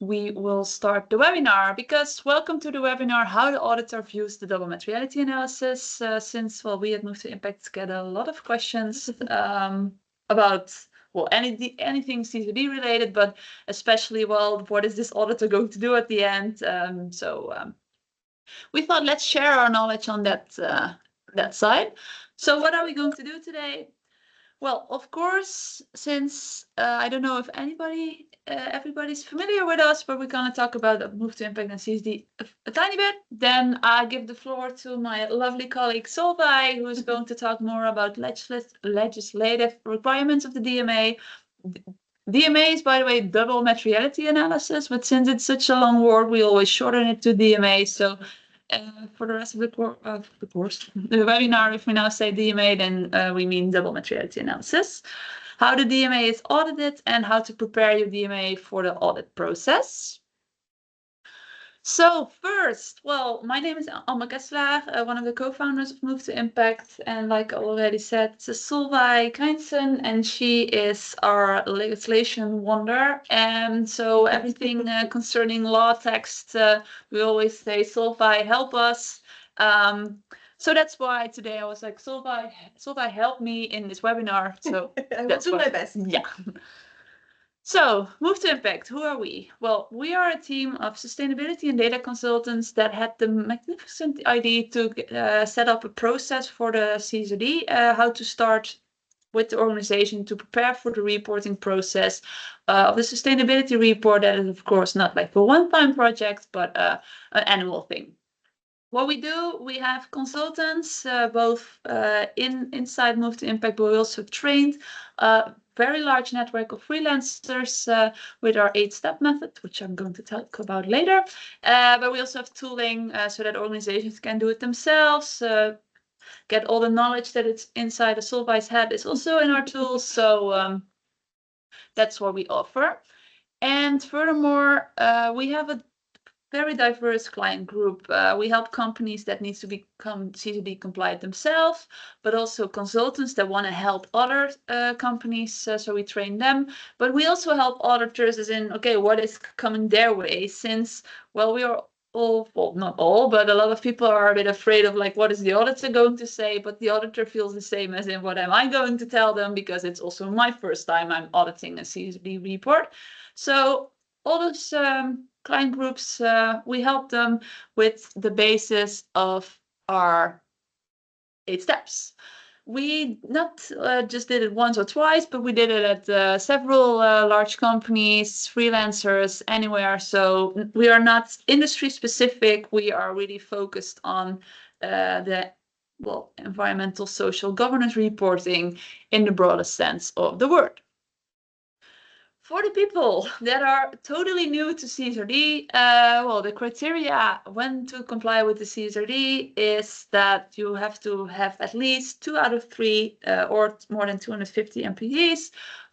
we will start the webinar because welcome to the webinar, How the Auditor Views the Double Materiality Analysis. Since, well, we at Move to Impact get a lot of questions about, well, anything CSRD related, but especially, well, what is this auditor going to do at the end? We thought let's share our knowledge on that side. So what are we going to do today? Well, of course, since I don't know if everybody's familiar with us, but we're going to talk about Move to Impact and CSD a tiny bit. Then I give the floor to my lovely colleague Solvay, who is going to talk more about legislative requirements of the DMA. DMA is, by the way, double materiality analysis, but since it's such a long word, we always shorten it to DMA. So for the rest of the course, the webinar, if we now say DMA, then we mean double materiality analysis, how the DMA is audited, and how to prepare your DMA for the audit process. So first, well, my name is Alma Kessler, one of the co-founders of Move to Impact, and like I already said, it's Solvay Keinsen, and she is our legislation wonder. And so everything concerning law text, we always say, Solvay, help us. So that's why today I was like, Solvay, help me in this webinar. So I will do my best. Yeah. So, Move to Impact, who are we? Well, we are a team of sustainability and data consultants that had the magnificent idea to set up a process for the CSRD, how to start with the organization to prepare for the reporting process of the sustainability report. That is, of course, not like a one-time project, but an annual thing. What we do, we have consultants, both inside Move to Impact, but we also trained a very large network of freelancers with our 8-step method, which I'm going to talk about later. But we also have tooling so that organizations can do it themselves, get all the knowledge that it's inside a Solvay's head is also in our tools. So that's what we offer. And furthermore, we have a very diverse client group. We help companies that need to become CSRD compliant themselves, but also consultants that want to help other companies. So we train them. But we also help auditors as in, okay, what is coming their way? Since, well, we are all, well, not all, but a lot of people are a bit afraid of like, what is the auditor going to say? But the auditor feels the same as in, what am I going to tell them? Because it's also my first time I'm auditing a CSRD report. So all those client groups, we help them with the basis of our 8 steps. We not just did it once or twice, but we did it at several large companies, freelancers, anywhere. So we are not industry specific. We are really focused on the environmental, social governance reporting in the broadest sense of the word. For the people that are totally new to CSRD, the criteria when to comply with the CSRD is that you have to have at least 2 out of 3 or more than 250 employees,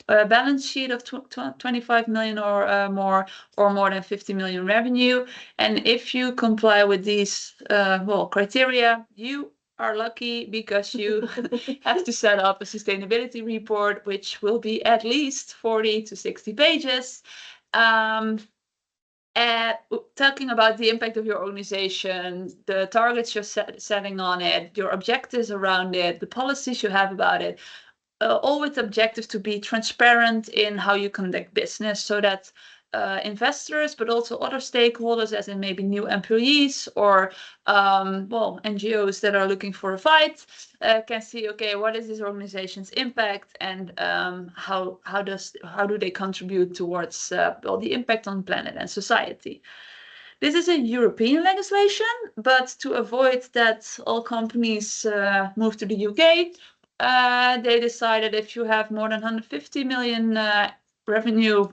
a balance sheet of 25 million or more than 50 million revenue. And if you comply with these criteria, you are lucky because you have to set up a sustainability report, which will be at least 40 to 60 pages. Talking about the impact of your organization, the targets you're setting on it, your objectives around it, the policies you have about it, all with the objective to be transparent in how you conduct business so that investors, but also other stakeholders, as in maybe new employees or NGOs that are looking for a fight, can see, okay, what is this organization's impact and how do they contribute towards the impact on planet and society. This is a European legislation, but to avoid that all companies move to the UK, they decided if you have more than 150 million revenue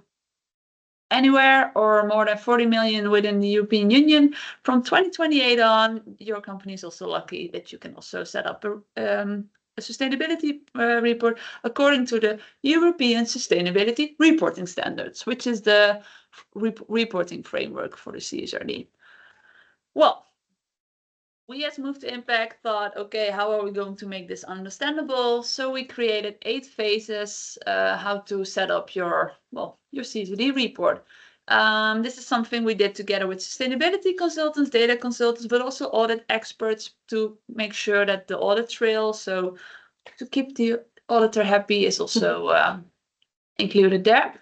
anywhere or more than 40 million within the European Union, from 2028 on, your company is also lucky that you can also set up a sustainability report according to the European Sustainability Reporting Standards, which is the reporting framework for the CSRD. Well, we as Move to Impact thought, okay, how are we going to make this understandable? So we created 8 phases how to set up your CSRD report. This is something we did together with sustainability consultants, data consultants, but also audit experts to make sure that the audit trail, so to keep the auditor happy, is also included there.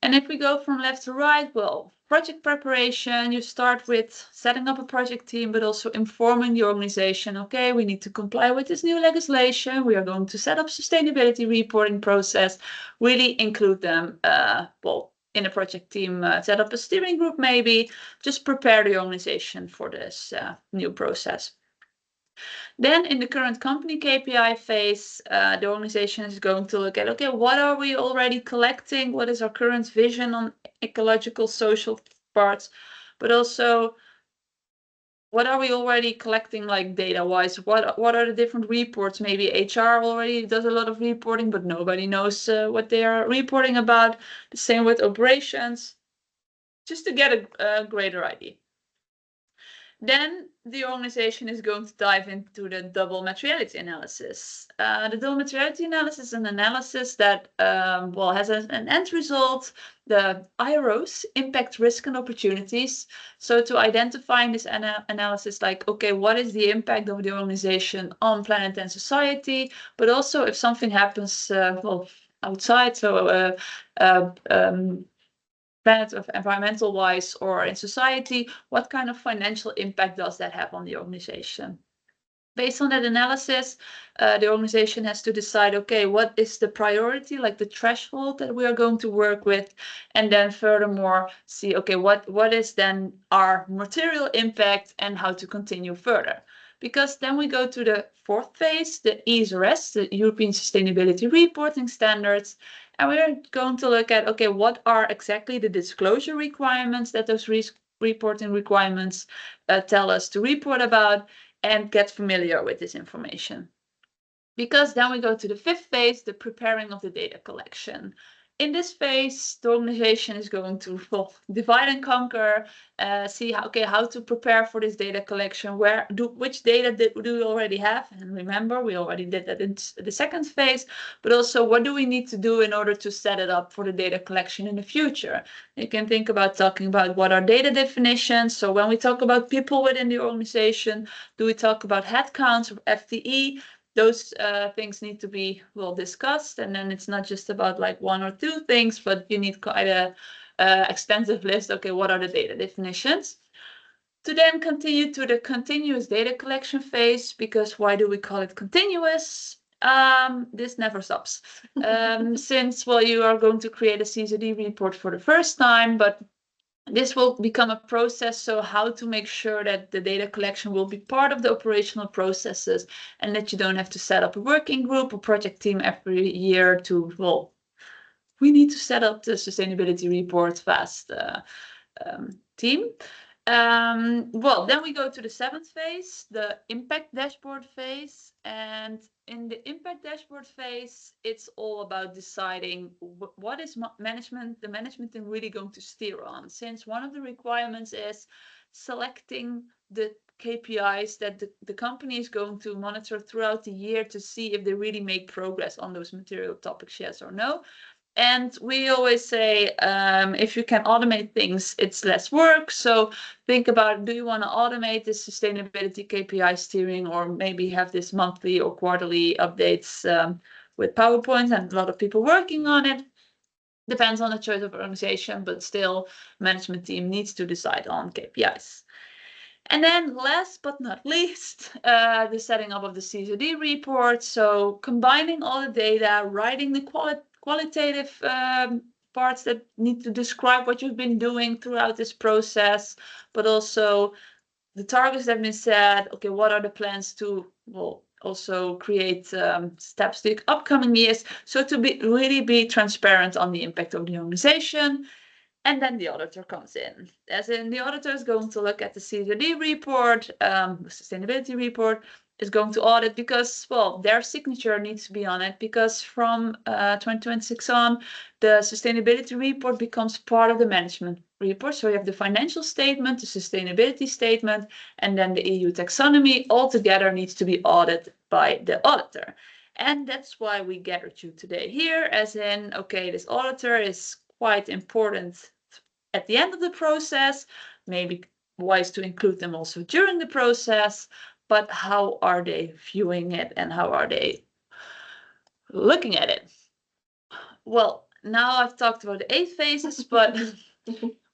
And if we go from left to right, well, project preparation, you start with setting up a project team, but also informing the organization, okay, we need to comply with this new legislation. We are going to set up sustainability reporting process, really include them, well, in a project team, set up a steering group, maybe just prepare the organization for this new process. Then in the current company KPI phase, the organization is going to look at, okay, what are we already collecting? What is our current vision on ecological, social parts? But also, what are we already collecting, like data-wise? What are the different reports? Maybe HR already does a lot of reporting, but nobody knows what they are reporting about. The same with operations, just to get a greater idea. Then the organization is going to dive into the double materiality analysis. The double materiality analysis is an analysis that well, has an end result, the IROs, impact, risk, and opportunities. So to identify in this analysis, like, okay, what is the impact of the organization on planet and society, but also if something happens, well, outside, so planet of environmental wise or in society, what kind of financial impact does that have on the organization? Based on that analysis, the organization has to decide, okay, what is the priority, like the threshold that we are going to work with, and then furthermore see, okay, what is then our material impact and how to continue further. Because then we go to the fourth phase, the ESRS, the European Sustainability Reporting Standards, and we're going to look at, okay, what are exactly the disclosure requirements that those reporting requirements tell us to report about, and get familiar with this information. Because then we go to the fifth phase, the preparing of the data collection. In this phase, the organization is going to divide and conquer, see how to prepare for this data collection, which data do we already have, and remember we already did that in the second phase, but also what do we need to do in order to set it up for the data collection in the future. You can think about talking about what are data definitions. So when we talk about people within the organization, do we talk about headcounts or FTE? Those things need to be well discussed, and then it's not just about like one or two things, but you need quite a extensive list. Okay, what are the data definitions? To then continue to the continuous data collection phase, because why do we call it continuous? This never stops. Since, well, you are going to create a CSRD report for the first time, but this will become a process, so how to make sure that the data collection will be part of the operational processes and that you don't have to set up a working group or project team every year to, well, we need to set up the sustainability report fast team. Well, then we go to the seventh phase, the impact dashboard phase. And in the impact dashboard phase, it's all about deciding what is the management team really going to steer on, since one of the requirements is selecting the KPIs that the company is going to monitor throughout the year to see if they really make progress on those material topics, yes or no. And we always say, if you can automate things, it's less work. So think about, do you want to automate this sustainability KPI steering, or maybe have this monthly or quarterly updates with PowerPoint, and a lot of people working on it. Depends on the choice of organization, but still management team needs to decide on KPIs. And then last but not least, the setting up of the CSRD report. So combining all the data, writing the qualitative parts that need to describe what you've been doing throughout this process, but also the targets that have been set. Okay, what are the plans to, well, also create steps to upcoming years. So to really be transparent on the impact of the organization. And then the auditor comes in. As in, the auditor is going to look at the CSRD report, the sustainability report, is going to audit because, well, their signature needs to be on it, because from 2026 on, the sustainability report becomes part of the management report. So you have the financial statement, the sustainability statement, and then the EU taxonomy all together needs to be audited by the auditor. And that's why we gathered you today here, as in, okay, this auditor is quite important at the end of the process, maybe wise to include them also during the process, but how are they viewing it and how are they looking at it? Well, now I've talked about the 8 phases, but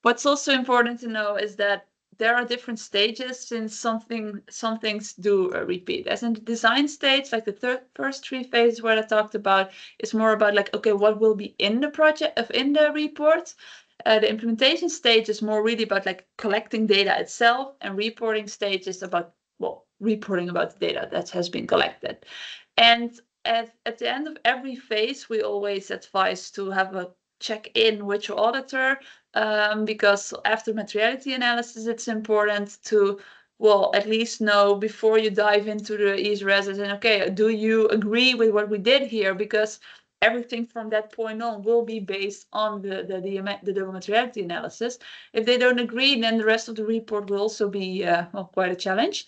what's also important to know is that there are different stages since some things do repeat. As in the design stage, like the first 3 phases where I talked about, is more about like, okay, what will be in the project, in the report. The implementation stage is more really about like collecting data itself, and reporting stage is about, well, reporting about the data that has been collected. And at the end of every phase, we always advise to have a check-in with your auditor, because after materiality analysis, it's important to, well, at least know before you dive into the ESRS, and okay, do you agree with what we did here? Because everything from that point on will be based on the materiality analysis. If they don't agree, then the rest of the report will also be well, quite a challenge.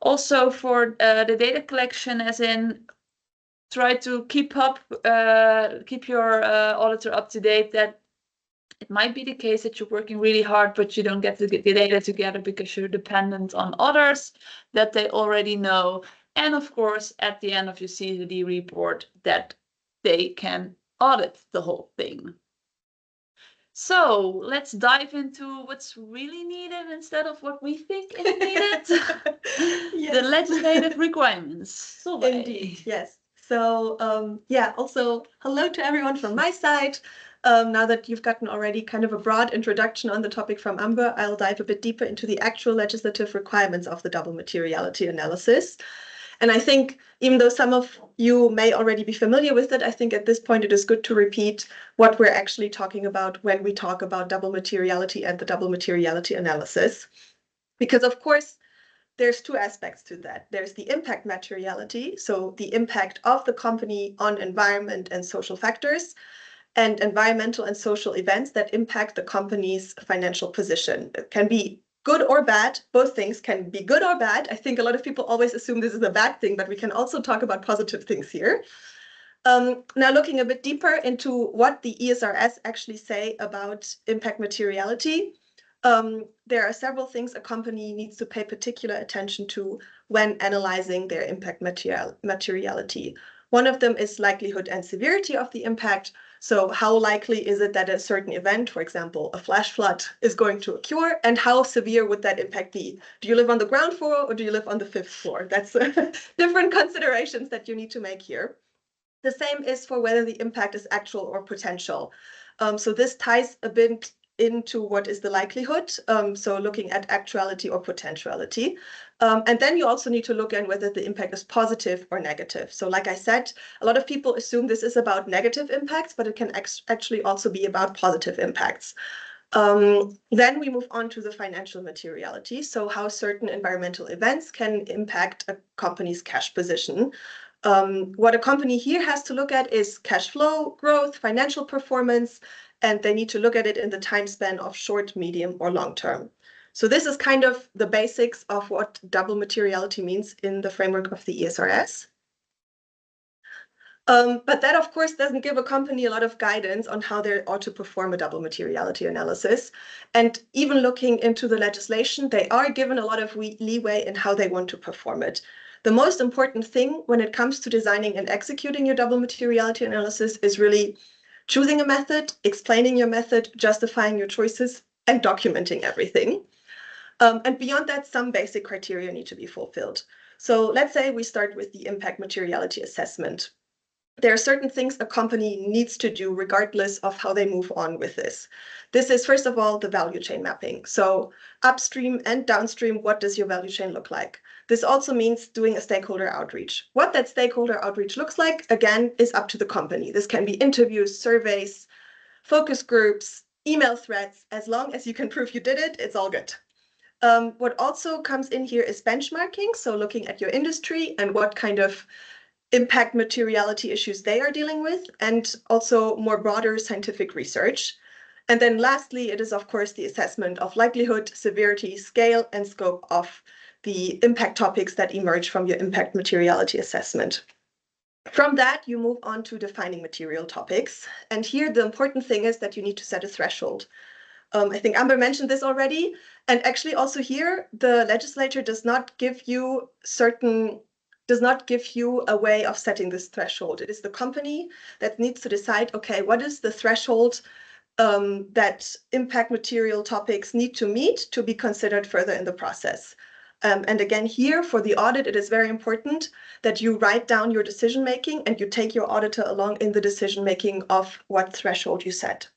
Also for the data collection, as in try to keep your auditor up to date, that it might be the case that you're working really hard, but you don't get the data together because you're dependent on others that they already know. And of course, at the end of your CSRD report, that they can audit the whole thing. So let's dive into what's really needed instead of what we think is needed. The legislative requirements. Solveig. Indeed, yes. So yeah, also hello to everyone from my side. Now that you've gotten already kind of a broad introduction on the topic from Amber, I'll dive a bit deeper into the actual legislative requirements of the double materiality analysis. And I think even though some of you may already be familiar with it, I think at this point it is good to repeat what we're actually talking about when we talk about double materiality and the double materiality analysis. Because of course, there's 2 aspects to that. There's the impact materiality, so the impact of the company on environment and social factors, and environmental and social events that impact the company's financial position. It can be good or bad. Both things can be good or bad. I think a lot of people always assume this is a bad thing, but we can also talk about positive things here. Now looking a bit deeper into what the ESRS actually say about impact materiality, there are several things a company needs to pay particular attention to when analyzing their impact materiality. One of them is likelihood and severity of the impact. So how likely is it that a certain event, for example, a flash flood, is going to occur, and how severe would that impact be? Do you live on the ground floor or do you live on the 5th floor? That's different considerations that you need to make here. The same is for whether the impact is actual or potential. So this ties a bit into what is the likelihood, so looking at actuality or potentiality. And then you also need to look at whether the impact is positive or negative. So like I said, a lot of people assume this is about negative impacts, but it can actually also be about positive impacts. Then we move on to the financial materiality, so how certain environmental events can impact a company's cash position. What a company here has to look at is cash flow growth, financial performance, and they need to look at it in the time span of short, medium, or long term. So this is kind of the basics of what double materiality means in the framework of the ESRS. But that, of course, doesn't give a company a lot of guidance on how they ought to perform a double materiality analysis. And even looking into the legislation, they are given a lot of leeway in how they want to perform it. The most important thing when it comes to designing and executing your double materiality analysis is really choosing a method, explaining your method, justifying your choices, and documenting everything. And beyond that, some basic criteria need to be fulfilled. So let's say we start with the impact materiality assessment. There are certain things a company needs to do regardless of how they move on with this. This is, first of all, the value chain mapping. So upstream and downstream, what does your value chain look like? This also means doing a stakeholder outreach. What that stakeholder outreach looks like, again, is up to the company. This can be interviews, surveys, focus groups, email threads. As long as you can prove you did it, it's all good. What also comes in here is benchmarking. So looking at your industry and what kind of impact materiality issues they are dealing with, and also more broader scientific research. And then lastly, it is of course the assessment of likelihood, severity, scale, and scope of the impact topics that emerge from your impact materiality assessment. From that, you move on to defining material topics. And here the important thing is that you need to set a threshold. I think Amber mentioned this already. And actually also here, the legislature does not give you a way of setting this threshold. It is the company that needs to decide, okay, what is the threshold that impact material topics need to meet to be considered further in the process. And again, here for the audit, it is very important that you write down your decision-making and you take your auditor along in the decision-making of what threshold you set.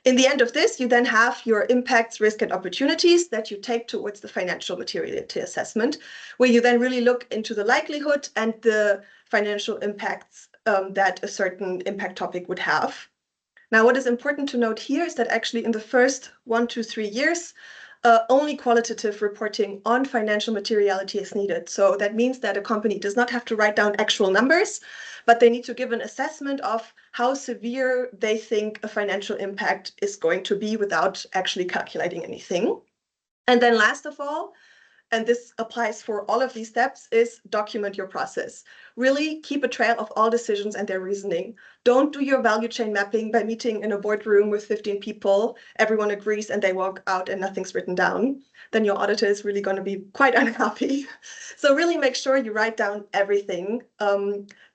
In the end of this, you then have your impacts, risk, and opportunities that you take towards the financial materiality assessment, where you then really look into the likelihood and the financial impacts that a certain impact topic would have. Now, what is important to note here is that actually in the first 1 to 3 years, only qualitative reporting on financial materiality is needed. So that means that a company does not have to write down actual numbers, but they need to give an assessment of how severe they think a financial impact is going to be without actually calculating anything. And then last of all, and this applies for all of these steps, is document your process. Really keep a trail of all decisions and their reasoning. Don't do your value chain mapping by meeting in a boardroom with 15 people, everyone agrees and they walk out and nothing's written down. Then your auditor is really going to be quite unhappy. So really make sure you write down everything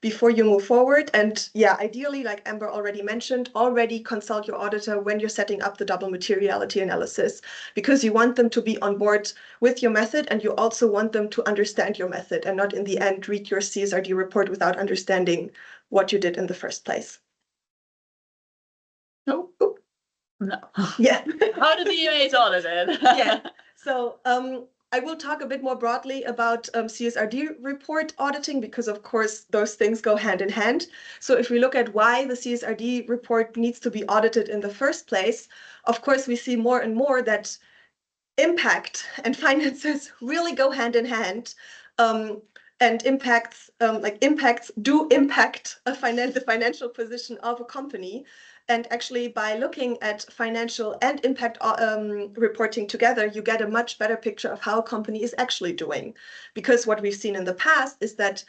before you move forward. And yeah, ideally, like Amber already mentioned, already consult your auditor when you're setting up the double materiality analysis, because you want them to be on board with your method, and you also want them to understand your method and not in the end read your CSRD report without understanding what you did in the first place. No. No. Yeah. How do DMAs audited? Yeah. So I will talk a bit more broadly about CSRD report auditing, because of course those things go hand in hand. So if we look at why the CSRD report needs to be audited in the first place, of course we see more and more that impact and finances really go hand in hand. And impacts do impact the financial position of a company. And actually, by looking at financial and impact reporting together, you get a much better picture of how a company is actually doing. Because what we've seen in the past is that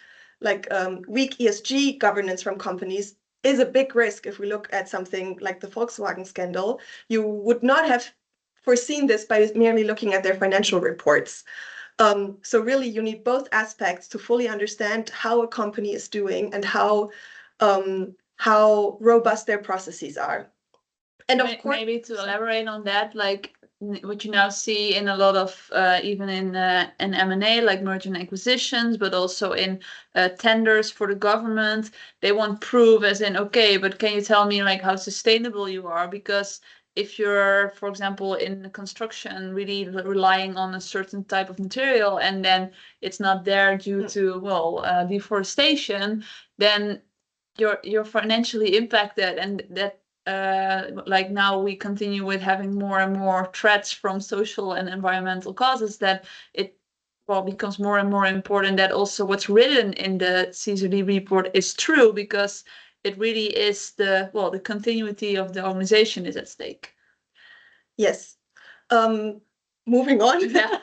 weak ESG governance from companies is a big risk. If we look at something like the Volkswagen scandal, you would not have foreseen this by merely looking at their financial reports. So really, you need both aspects to fully understand how a company is doing and how robust their processes are. And of course, maybe to elaborate on that, like what you now see in a lot of even in M&A, like merger and acquisitions, but also in tenders for the government, they want proof, as in, okay, but can you tell me like how sustainable you are? Because if you're, for example, in construction, really relying on a certain type of material, and then it's not there due to deforestation, then you're financially impacted, and that like now we continue with having more and more threats from social and environmental causes, that it becomes more and more important that also what's written in the CSRD report is true, because it really is the continuity of the organization is at stake. Yes. Moving on. Yeah.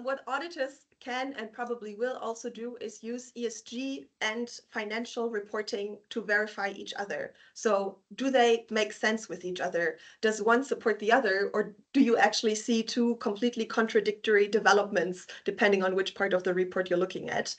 What auditors can and probably will also do is use ESG and financial reporting to verify each other. So do they make sense with each other? Does one support the other, or do you actually see two completely contradictory developments depending on which part of the report you're looking at?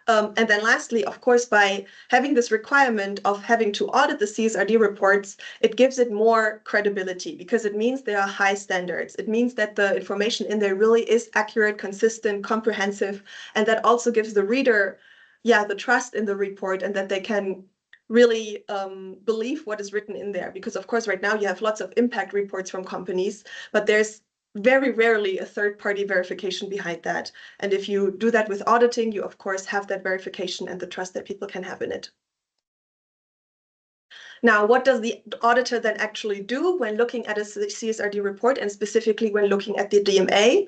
And then lastly, of course, by having this requirement of having to audit the CSRD reports, it gives it more credibility, because it means there are high standards. It means that the information in there really is accurate, consistent, comprehensive, and that also gives the reader, the trust in the report, and that they can really believe what is written in there. Because of course, right now you have lots of impact reports from companies, but there's very rarely a third-party verification behind that. And if you do that with auditing, you of course have that verification and the trust that people can have in it. Now, what does the auditor then actually do when looking at a CSRD report, and specifically when looking at the DMA?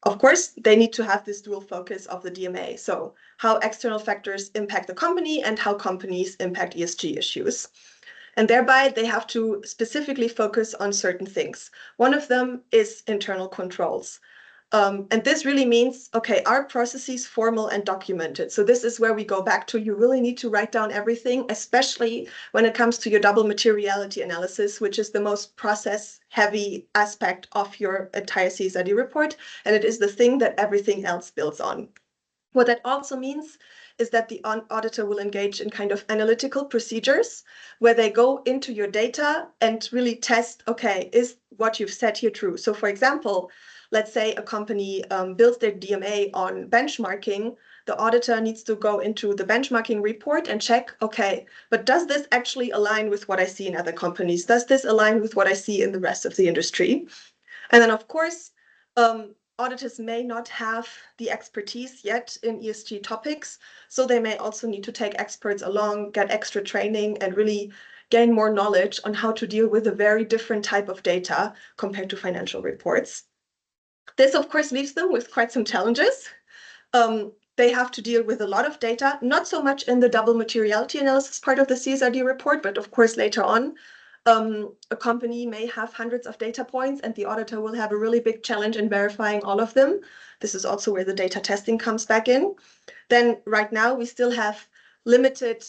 Of course, they need to have this dual focus of the DMA. So how external factors impact the company and how companies impact ESG issues. And thereby, they have to specifically focus on certain things. One of them is internal controls. And this really means, okay, are processes formal and documented? So this is where we go back to, you really need to write down everything, especially when it comes to your double materiality analysis, which is the most process-heavy aspect of your entire CSRD report. And it is the thing that everything else builds on. What that also means is that the auditor will engage in kind of analytical procedures where they go into your data and really test, okay, is what you've said here true? So for example, let's say a company builds their DMA on benchmarking, the auditor needs to go into the benchmarking report and check, okay, but does this actually align with what I see in other companies? Does this align with what I see in the rest of the industry? And then of course, auditors may not have the expertise yet in ESG topics, so they may also need to take experts along, get extra training, and really gain more knowledge on how to deal with a very different type of data compared to financial reports. This, of course, leaves them with quite some challenges. They have to deal with a lot of data, not so much in the double materiality analysis part of the CSRD report, but of course later on. A company may have hundreds of data points and the auditor will have a really big challenge in verifying all of them. This is also where the data testing comes back in. Then right now we still have limited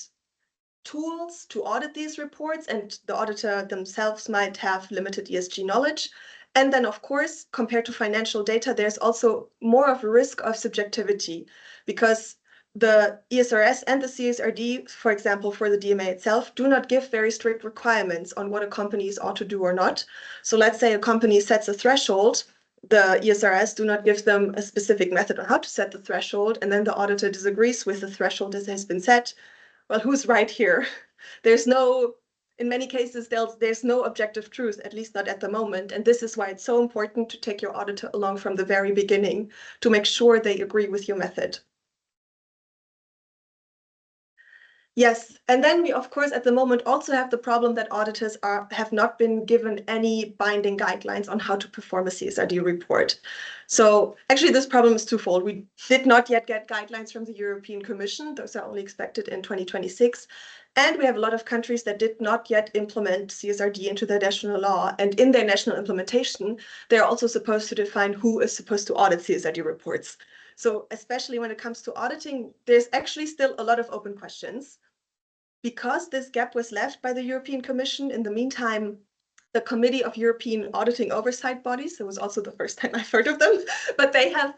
tools to audit these reports, and the auditor themselves might have limited ESG knowledge. And then, of course, compared to financial data, there's also more of a risk of subjectivity because the ESRS and the CSRD, for example, for the DMA itself, do not give very strict requirements on what a company ought to do or not. So let's say a company sets a threshold, the ESRS do not give them a specific method on how to set the threshold, and then the auditor disagrees with the threshold that has been set. Well, who's right here? There's no, in many cases, there's no objective truth, at least not at the moment. And this is why it's so important to take your auditor along from the very beginning to make sure they agree with your method. Yes, and then we, of course, at the moment also have the problem that auditors have not been given any binding guidelines on how to perform a CSRD report. So actually this problem is twofold. We did not yet get guidelines from the European Commission. Those are only expected in 2026. And we have a lot of countries that did not yet implement CSRD into their national law. And in their national implementation, they're also supposed to define who is supposed to audit CSRD reports. So especially when it comes to auditing, there's actually still a lot of open questions. Because this gap was left by the European Commission, in the meantime, the Committee of European Auditing Oversight Bodies, it was also the first time I've heard of them, but they have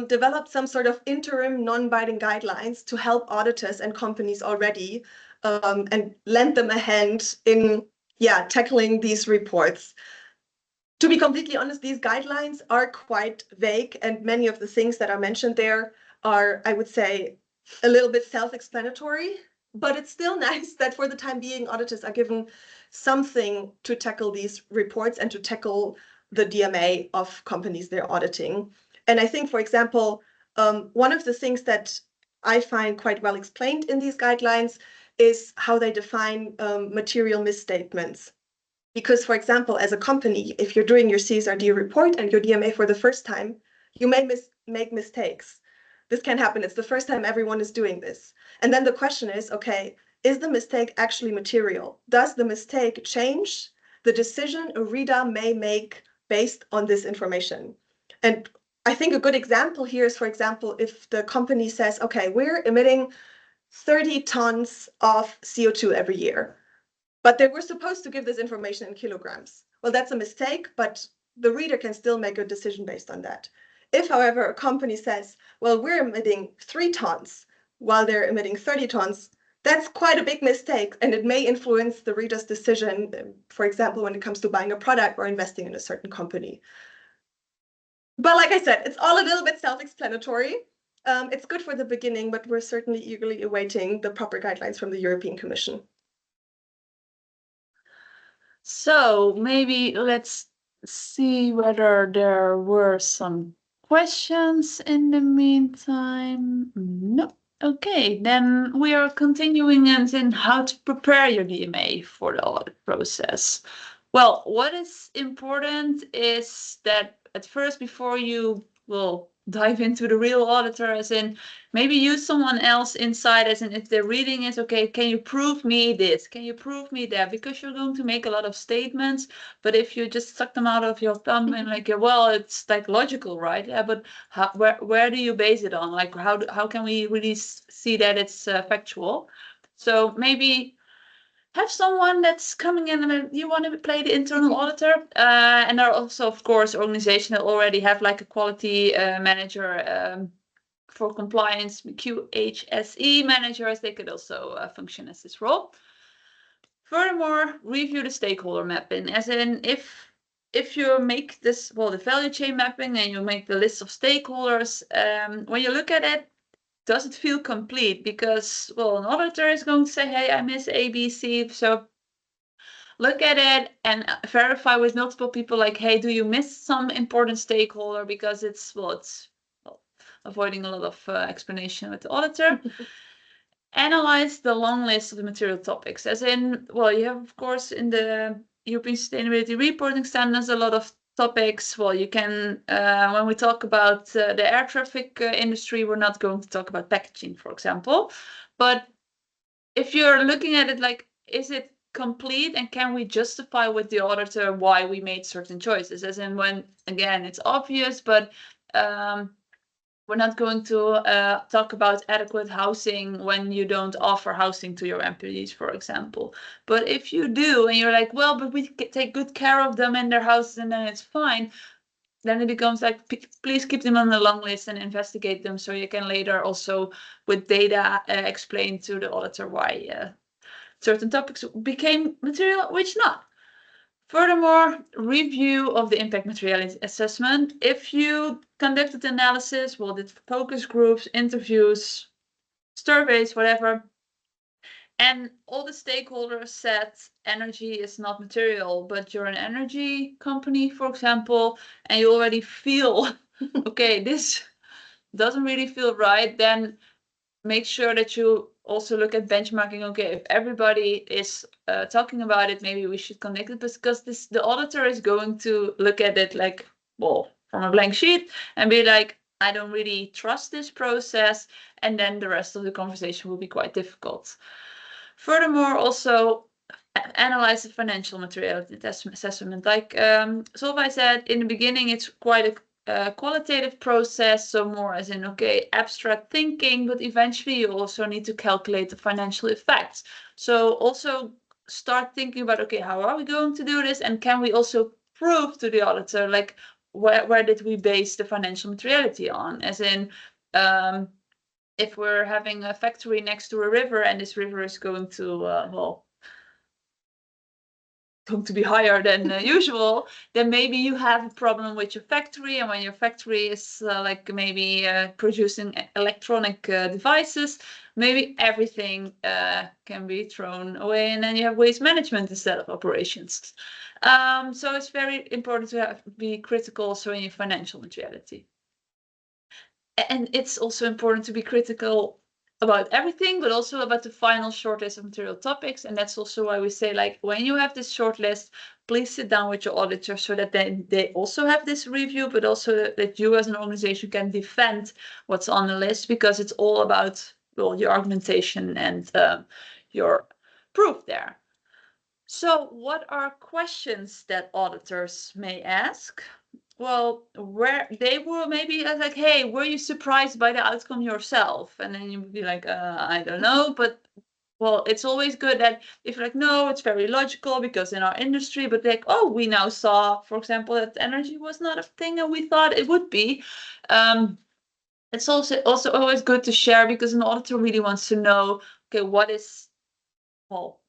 developed some sort of interim non-binding guidelines to help auditors and companies already and lend them a hand in tackling these reports. To be completely honest, these guidelines are quite vague, and many of the things that are mentioned there are, I would say, a little bit self-explanatory. But it's still nice that for the time being, auditors are given something to tackle these reports and to tackle the DMA of companies they're auditing. And I think, for example, one of the things that I find quite well explained in these guidelines is how they define material misstatements. Because, for example, as a company, if you're doing your CSRD report and your DMA for the first time, you may make mistakes. This can happen. It's the first time everyone is doing this. And then the question is, okay, is the mistake actually material? Does the mistake change the decision a reader may make based on this information? And I think a good example here is, for example, if the company says, okay, we're emitting 30 tons of CO2 every year, but they were supposed to give this information in kilograms. Well, that's a mistake, but the reader can still make a decision based on that. If, however, a company says, well, we're emitting 3 tons while they're emitting 30 tons, that's quite a big mistake, and it may influence the reader's decision, for example, when it comes to buying a product or investing in a certain company. But like I said, it's all a little bit self-explanatory. It's good for the beginning, but we're certainly eagerly awaiting the proper guidelines from the European Commission. So maybe let's see whether there were some questions in the meantime. No. Okay, then we are continuing in how to prepare your DMA for the audit process. Well, what is important is that at first, before you will dive into the real auditor, as in maybe use someone else inside, as in if they're reading it, okay, can you prove me this? Can you prove me that? Because you're going to make a lot of statements, but if you just suck them out of your thumb and like, well, it's like logical, right? Yeah, but where do you base it on? Like, how can we really see that it's factual? So maybe have someone that's coming in and you want to play the internal auditor. And there are also, of course, organizations that already have like a quality manager for compliance, QHSE managers. They could also function as this role. Furthermore, review the stakeholder mapping, as in if you make this, well, the value chain mapping and you make the list of stakeholders, when you look at it, does it feel complete? Because, well, an auditor is going to say, hey, I miss A, B, C. So look at it and verify with multiple people, like, hey, do you miss some important stakeholder? Because it's avoiding a lot of explanation with the auditor. Analyze the long list of the material topics, as in, well, you have, of course, in the European Sustainability Reporting Standards, a lot of topics. Well, you can, when we talk about the air traffic industry, we're not going to talk about packaging, for example. But if you're looking at it like, is it complete and can we justify with the auditor why we made certain choices? As in when, again, it's obvious, but we're not going to talk about adequate housing when you don't offer housing to your employees, for example. But if you do, and you're like, well, but we take good care of them in their houses and then it's fine, then it becomes like, please keep them on the long list and investigate them so you can later also with data explain to the auditor why certain topics became material, which not. Furthermore, review of the impact materiality assessment. If you conducted analysis, well, did focus groups, interviews, surveys, whatever, and all the stakeholders said energy is not material, but you're an energy company, for example, and you already feel, okay, this doesn't really feel right, then make sure that you also look at benchmarking. Okay, if everybody is talking about it, maybe we should connect it, because the auditor is going to look at it like, well, from a blank sheet and be like, I don't really trust this process, and then the rest of the conversation will be quite difficult. Furthermore, also analyze the financial materiality assessment. Like Solveig said in the beginning, it's quite a qualitative process, so more as in, okay, abstract thinking, but eventually you also need to calculate the financial effects. So also start thinking about, okay, how are we going to do this? And can we also prove to the auditor, like, where did we base the financial materiality on? As in, if we're having a factory next to a river and this river is going to, going to be higher than usual, then maybe you have a problem with your factory. And when your factory is like maybe producing electronic devices, maybe everything can be thrown away, and then you have waste management instead of operations. So it's very important to be critical also in your financial materiality. And it's also important to be critical about everything, but also about the final shortlist of material topics. And that's also why we say, like, when you have this shortlist, please sit down with your auditor so that they also have this review, but also that you as an organization can defend what's on the list, because it's all about, well, your argumentation and your proof there. So what are questions that auditors may ask? Well, where they were maybe like, hey, were you surprised by the outcome yourself? And then you would be like, I don't know. But, well, it's always good that if you're like, no, it's very logical because in our industry, but like, oh, we now saw, for example, that energy was not a thing and we thought it would be. It's also always good to share, because an auditor really wants to know, okay, what is, well,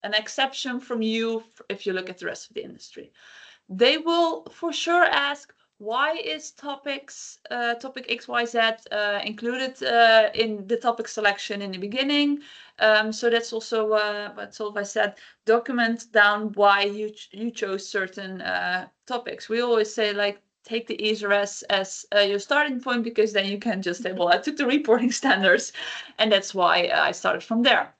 an exception from you if you look at the rest of the industry. They will for sure ask, why is topic XYZ included in the topic selection in the beginning? So that's also what Solveig said, document down why you chose certain topics. We always say, like, take the ESRS as your starting point, because then you can just say, well, I took the reporting standards and that's why I started from there.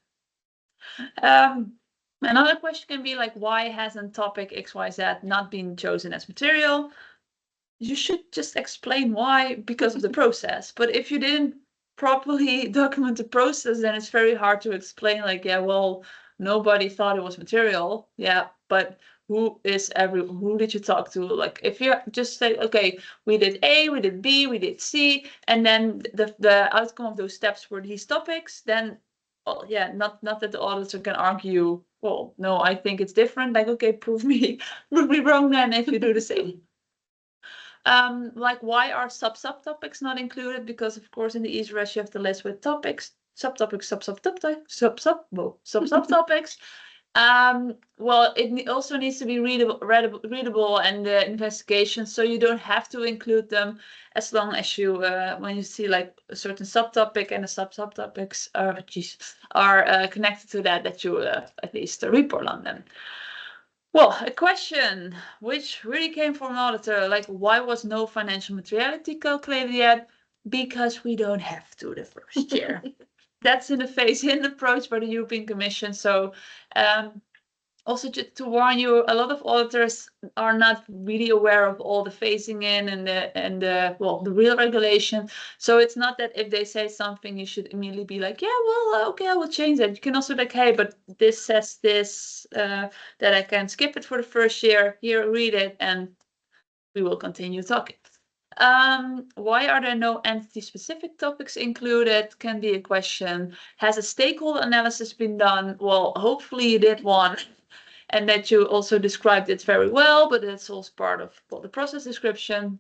Another question can be like, why hasn't topic XYZ not been chosen as material? you should just explain why, because of the process. But if you didn't properly document the process, then it's very hard to explain, like, yeah, well, nobody thought it was material. Yeah, but who did you talk to? Like, if you just say, okay, we did A, we did B, we did C, and then the outcome of those steps were these topics, then, well, yeah, not that the auditor can argue, well, no, I think it's different. Like, okay, prove me wrong then if you do the same. Like, why are subtopics not included? Because of course in the ESRS you have the list with topics, subtopics, subtopics. Well, it also needs to be readable and the investigation, so you don't have to include them as long as you, when you see like a certain subtopic and the subtopics are connected to that you at least report on them. Well, a question which really came from an auditor, like, why was no financial materiality calculated yet? Because we don't have to the first year. That's in the phase-in approach by the European Commission. So also just to warn you, a lot of auditors are not really aware of all the phasing in and the real regulation. So it's not that if they say something, you should immediately be like, yeah, well, okay, I will change that. You can also be like, hey, but this says this, that I can skip it for the first year. Here, read it, and we will continue talking. Why are there no entity-specific topics included? Can be a question. Has a stakeholder analysis been done? Well, hopefully you did one. And that you also described it very well, but it's also part of the process description.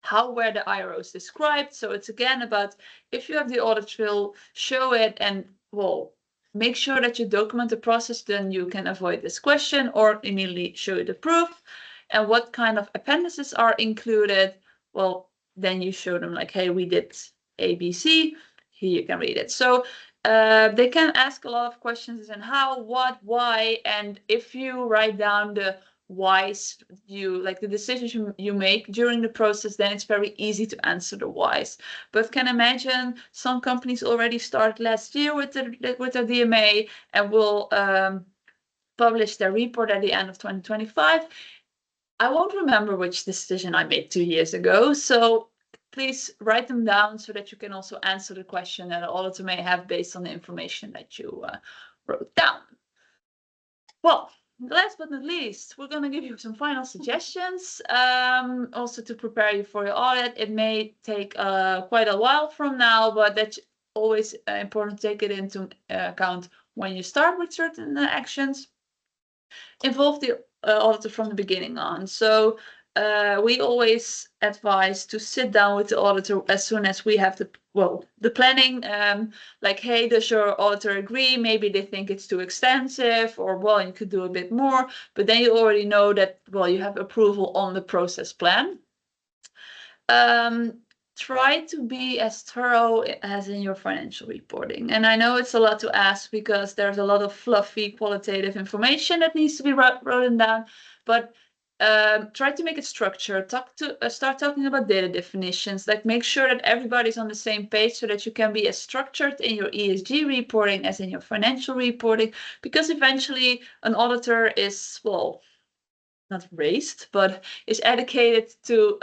How were the IROs described? So it's again about, if you have the audit trail, show it, and well, make sure that you document the process, then you can avoid this question or immediately show the proof. And what kind of appendices are included? Well, then you show them like, hey, we did ABC, here you can read it. So they can ask a lot of questions and how, what, why, and if you write down the whys, the decisions you make during the process, then it's very easy to answer the whys. But can imagine some companies already started last year with their DMA and will publish their report at the end of 2025. I won't remember which decision I made 2 years ago, so please write them down so that you can also answer the question that an auditor may have based on the information that you wrote down. Well, last but not least, we're going to give you some final suggestions, also to prepare you for your audit. It may take quite a while from now, but that's always important to take it into account when you start with certain actions. Involve the auditor from the beginning on. So we always advise to sit down with the auditor as soon as we have the planning, like, hey, does your auditor agree? Maybe they think it's too extensive, or, well, you could do a bit more, but then you already know that, well, you have approval on the process plan. Try to be as thorough as in your financial reporting. And I know it's a lot to ask because there's a lot of fluffy qualitative information that needs to be written down, but try to make it structured. Start talking about data definitions, like make sure that everybody's on the same page so that you can be as structured in your ESG reporting as in your financial reporting, because eventually an auditor is, well, not raised, but is educated to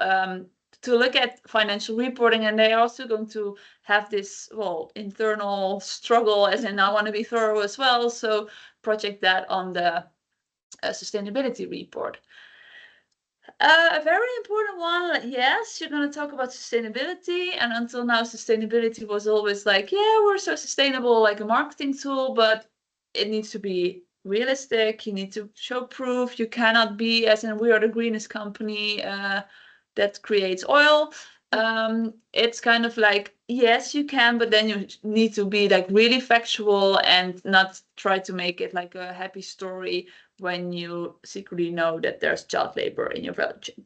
look at financial reporting, and they're also going to have this, well, internal struggle, as in I want to be thorough as well, so project that on the sustainability report. A very important one, yes, you're going to talk about sustainability, and until now sustainability was always like, yeah, we're so sustainable, like a marketing tool, but it needs to be realistic. You need to show proof. You cannot be, as in, we are the greenest company that creates oil. It's kind of like, yes, you can, but then you need to be like really factual and not try to make it like a happy story when you secretly know that there's child labor in your value chain.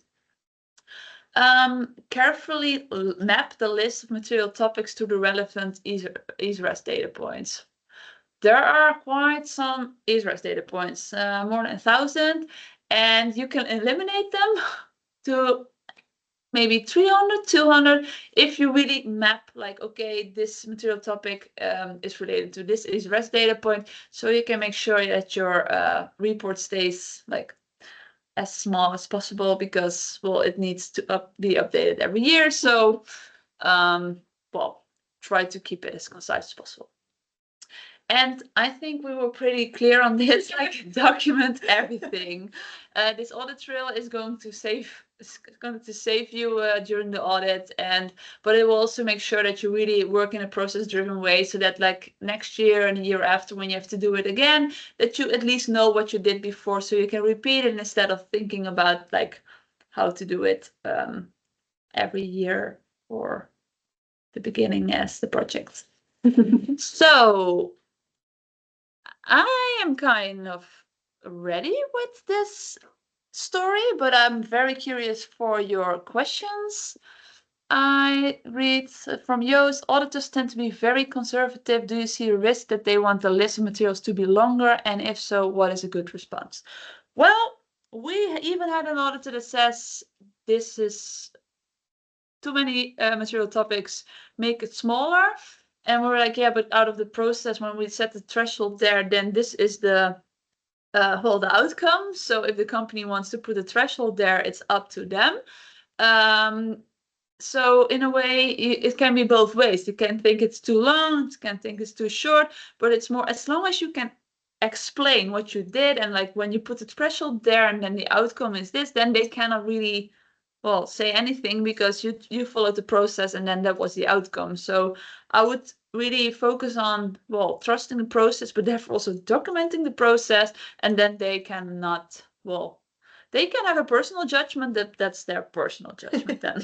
Carefully map the list of material topics to the relevant ESRS data points. There are quite some ESRS data points, more than 1,000, and you can eliminate them to maybe 300, 200, if you really map like, okay, this material topic is related to this ESRS data point, so you can make sure that your report stays like as small as possible because, well, it needs to be updated every year. So, well, try to keep it as concise as possible. And I think we were pretty clear on this, like document everything. This audit trail is going to save you during the audit, but it will also make sure that you really work in a process-driven way, so that like next year and the year after, when you have to do it again, that you at least know what you did before, so you can repeat it instead of thinking about like how to do it every year or the beginning as the project. So I am kind of ready with this story, but I'm very curious for your questions. I read from Joost, auditors tend to be very conservative. Do you see a risk that they want the list of materials to be longer? And if so, what is a good response? Well, we even had an auditor that says this is too many material topics, make it smaller. And we're like, yeah, but out of the process, when we set the threshold there, then this is the the outcome. So if the company wants to put a threshold there, it's up to them. So in a way, it can be both ways. You can think it's too long, you can think it's too short, but it's more, as long as you can explain what you did, and like when you put the threshold there and then the outcome is this, then they cannot really, well, say anything because you followed the process and then that was the outcome. So I would really focus on, well, trusting the process, but therefore also documenting the process, and then they cannot, well, they can have a personal judgment that's their personal judgment then.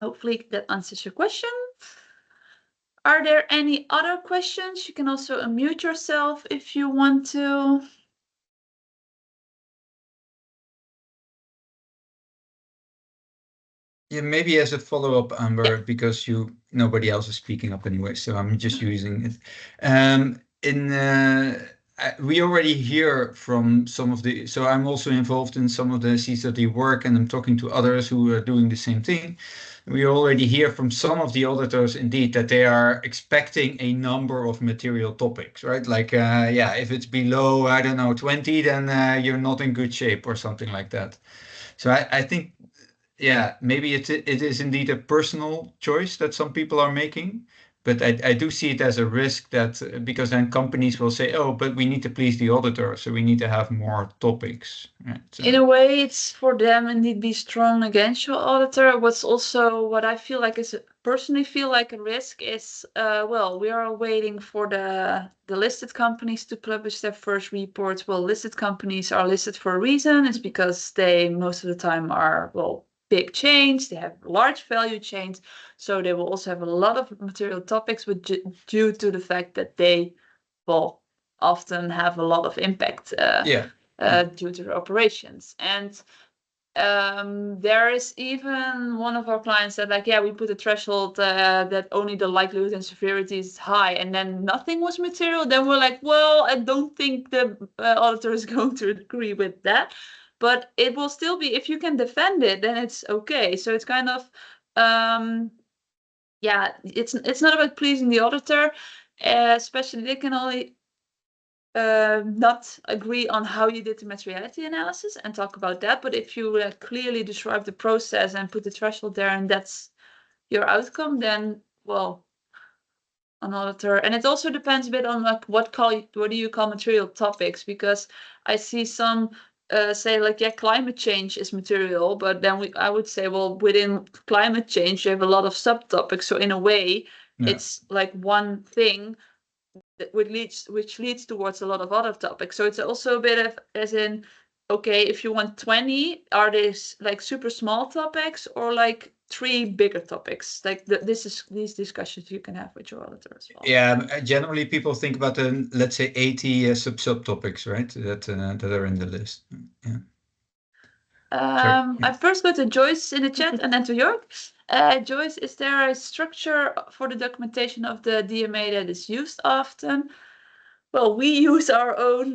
Hopefully that answers your question. Are there any other questions? You can also unmute yourself if you want to. Yeah, maybe as a follow-up, Amber, because nobody else is speaking up anyway, so I'm just using it. We already hear from some of the, so I'm also involved in some of the CSRD work, and I'm talking to others who are doing the same thing. We already hear from some of the auditors, indeed, that they are expecting a number of material topics, right? Like, yeah, if it's below, I don't know, 20, then you're not in good shape or something like that. So I think, yeah, maybe it is indeed a personal choice that some people are making, but I do see it as a risk that because then companies will say, oh, but we need to please the auditor, so we need to have more topics. Right? So. In a way, it's for them indeed be strong against your auditor. What's also what I feel like is personally feel like a risk is, well, we are waiting for the listed companies to publish their first reports. Well, listed companies are listed for a reason. It's because they most of the time are, well, big chains, they have large value chains, so they will also have a lot of material topics, but due to the fact that they, well, often have a lot of impact due to their operations. And there is even one of our clients said, like, yeah, we put a threshold that only the likelihood and severity is high, and then nothing was material. Then we're like, well, I don't think the auditor is going to agree with that. But it will still be, if you can defend it, then it's okay. So it's kind of, yeah, it's not about pleasing the auditor, especially they can only not agree on how you did the materiality analysis and talk about that. But if you clearly describe the process and put the threshold there and that's your outcome, then, well, an auditor. And it also depends a bit on like what do you call material topics, because I see some say like, yeah, climate change is material, but then I would say, well, within climate change you have a lot of subtopics, so in a way it's like one thing which leads towards a lot of other topics. So it's also a bit of, as in, okay, if you want 20, are these like super small topics or like 3 bigger topics? Like these discussions you can have with your auditor as well. Yeah, generally people think about the, let's say, 80 subtopics, right? That are in the list. Yeah. I first go to Joyce in the chat and then to Jörg. Joyce, is there a structure for the documentation of the DMA that is used often? Well, we use our own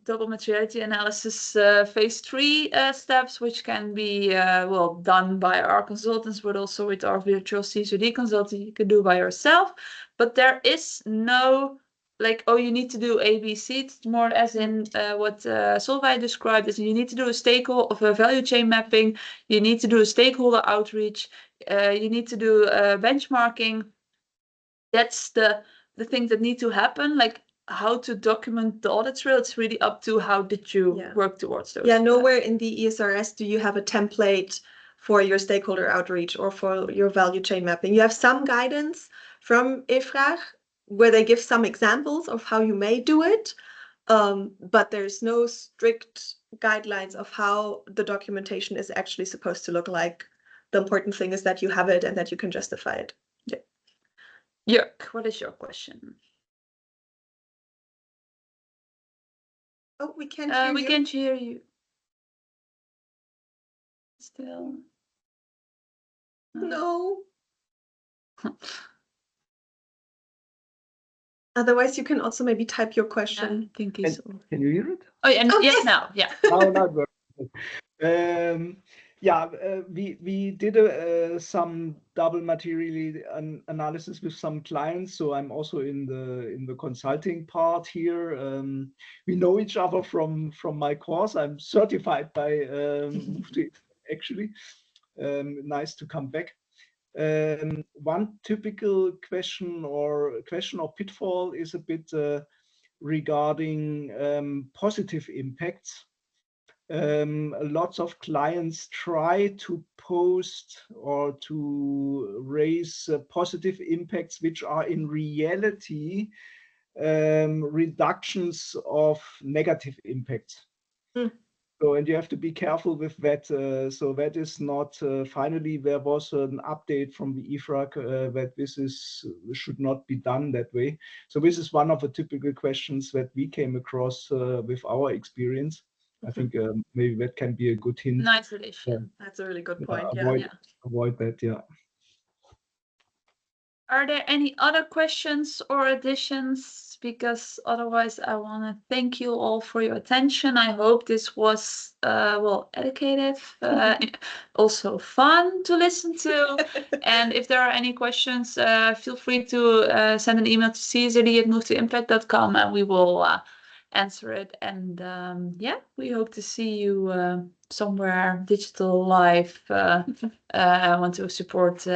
double materiality analysis phase 3 steps, which can be done by our consultants, but also with our virtual CSRD consultant, you can do by yourself. But there is no like, oh, you need to do A, B, C. It's more as in what Solveig described is you need to do a stakeholder of a value chain mapping. You need to do a stakeholder outreach. You need to do benchmarking. That's the things that need to happen. Like how to document the audit trail. It's really up to how did you work towards those. Yeah, nowhere in the ESRS do you have a template for your stakeholder outreach or for your value chain mapping. You have some guidance from EFRAG where they give some examples of how you may do it, but there's no strict guidelines of how the documentation is actually supposed to look like. The important thing is that you have it and that you can justify it. Yeah. Jörg, what is your question? Oh, we can't hear you. We can't hear you. Still. No. Otherwise, you can also maybe type your question. I think he's... Can you hear it? Oh, and yes, now, yeah. Now it works. Yeah, we did some double materiality analysis with some clients. So I'm also in the consulting part here. We know each other from my course. I'm certified by Mufti, actually. Nice to come back. One typical question or pitfall is a bit regarding positive impacts. Lots of clients try to post or to raise positive impacts, which are in reality reductions of negative impacts. So, and you have to be careful with that. So that is not, finally, there was an update from the EFRAG that this should not be done that way. So this is one of the typical questions that we came across with our experience. I think maybe that can be a good hint. Nice addition. That's a really good point. Avoid that, yeah. Are there any other questions or additions? Because otherwise, I want to thank you all for your attention. I hope this was, well, educative, also fun to listen to. And if there are any questions, feel free to send an email to csrd@movetoimpact.com and we will answer it. And yeah, we hope to see you somewhere digital live. I want to support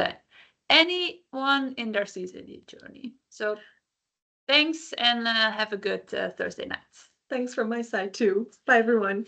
anyone in their CSRD journey. So thanks and have a good Thursday night. Thanks from my side too. Bye, everyone.